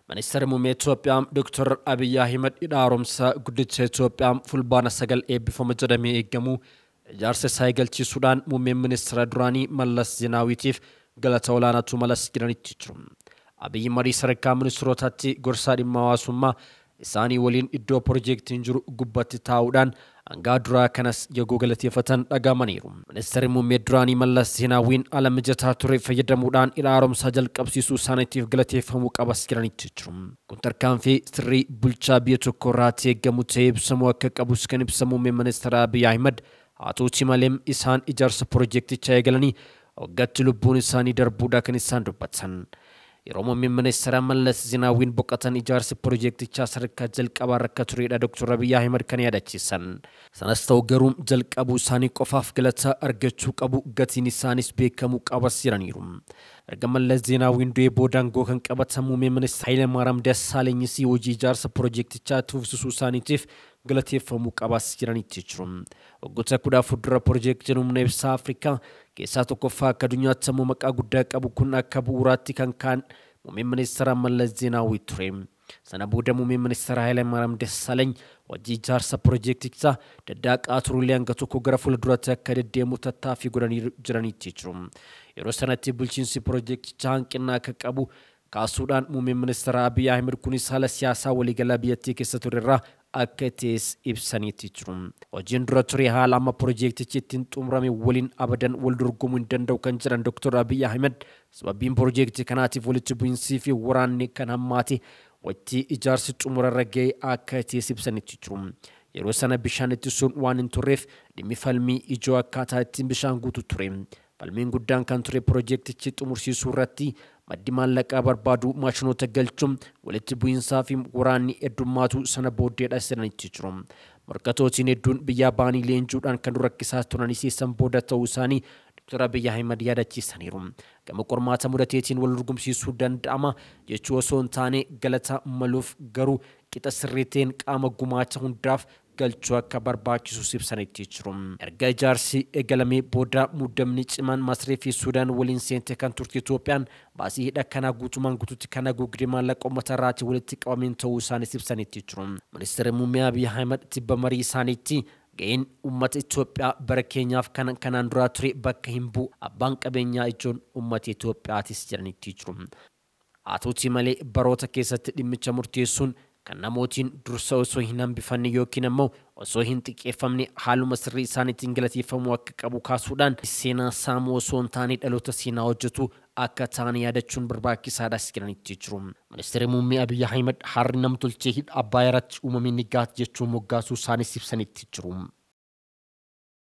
Ministeerri muummee Itoophiyaa Dr. Abiy Ahmed idhaaromsa guddicha Itoophiyaa fulbaana 9 eebbifama jedhamee eegamu ijaarsa isaa eegalchiisuudhaan muummeen ministeera duraanii Mallas Zeenaawitiif galata olaanaatu malas jiranitti jiru. Abiy marii sadarkaa ministeerotaatti gorsaa dhimma hawaasummaa isaanii waliin iddoo piroojeektiin jiru gubbatti taa'uudhaan hanga duraa kanas yeroo galateeffatan dhagamaniiru. Ministeerri muummee duraanii Mallas Zeenaawiin haala mijataa ture fayyadamuudhaan idhaaromsa jalqabsiisuu isaaniitiif galateeffamuu qabas jiranitti jiru. Kun tarkaanfii sirrii bulchaa biyya tokkoo irratti eegamu ta'ee ibsamuu akka qabus kan ibsa muummeen ministeera Abiy Ahmed haa ta'uutii malee isaan ijaarsa piroojeektichaa eegalanii waggaatti lubbuun isaanii darbuudha kan isaan dubbatan. Yeroo muummeen ministeera Mallas Zeenaawiin boqotan ijaarsi piroojeektichaa sadarkaa jalqabaa irra turedha Dr. Abiy Ahmed kan yaadachiisan. Sanas ta'u garuu jalqabuu isaanii qofaaf galata argachuu qabu gatiin isaanis beekamuu qabas jiraniiru. Erga Mallas Zeenaawiin du'ee boodaangoo kan qabatan muummeen ministeera Hayilemaariyaam Dassaalanyis hojii ijaarsa piroojeektichaa tuufsisuu isaaniitiif galateeffamuu qabas jiranitti jiru. Waggoota 10 dura piroojeektiin humna ibsaa Afrikaa keessaa tokkoffaa akka addunyaatti sammuu maqaa guddaa qabu kun akka bu'uuraatti kan kaan muummeen ministeera Mallas Zeenaawii ture. Sana booda muummeen ministeera Hayilemaariyaam Dassaalany hojii ijaarsa piroojeektichaa daddaqaa turuulee hanga tokko gara fuulduraatti akka deddeemu tattaaffii godhanii jiranitti jiru. Yeroo sanatti bulchiinsi piroojeektichaa hanqina akka qabu kaasuudhaan muummeen ministeera Abiy Ahmed kunis haala siyaasaa waliigalaa biyyattii keessa turerraa akka ta'es ibsaniitti jiru. Hojiin dura ture haala amma piroojeektichi ittiin xumurame waliin abadan wal dorgomuu hin danda'u kan jedhan Dr. Abiy Ahmed sababiin piroojeektii kanaatiif walitti bu'iinsii fi waraanni kan hammaate waqtii ijaarsi xumurarra ga'e akka ta'es ibsaniitti jiru. Yeroo sana bishaan ittisuun waan hin turreef dhimmi falmii ijoo akkaataa ittiin bishaan guutu ture. Falmiin guddaan kan ture piroojeektichi xumursiisuu irratti maddi maallaqaa barbaadu maashinoota galchuun walitti bu'iinsaa fi waraanni heddummaatu sana booddeedha sirnitti jiru. Morkatootiin hedduun biyya baanii leenjuudhaan kan rakkisaa turanii seessan booda ta'uu isaanii Dr. Abiy Ahmed yaadachiisaniiru. Gama qormaata mudateetiin wal dorgomsiisuu danda'ama jechuu osoo hin taane galata maluuf garuu qixa sirriiteen qaama gumaacha hundaaf galchuu akka barbaachisu ibsanitti jiru. Erga ijaarsi eegalamee booda muddamni cimaan Masrii fi Suudaan waliin seente kan turte Itoophiyaan baasii hidha kanaa guutumaan guutuutti kan haguugdee maallaqa uummata irraatti walitti qabameen ta'uu isaanis ibsanitti jiru. Ministeerri muummee Abiy Ahmed tibba marii isaaniitti ga'een uummata Itoophiyaa bara keenyaaf kanaan duraa ture bakka hin bu'u abbaan qabeenyaa ijoon uummata Itoophiyaatis jedhanitti jiru. Haa ta'uutii malee baroota keessatti dhimmicha murteessuun kan namootiin dursa osoo hin hambifanne yookiin ammoo osoo hin xiqqeeffamne haaluma sirrii isaaniitiin galateeffamuu akka qabu kaasuudhaan seenaa saamuu osoo hin taane dhaloota seenaa hojjetu akka ta'an yaadachuun barbaachisaadhas jedhanitti jiru. Ministeerri muummee Abiy Ahmed harri namtolchee hidha Abbaayyaa irratti uumameen ni gaati jechuun moggaasuu isaanis ibsanitti jiru.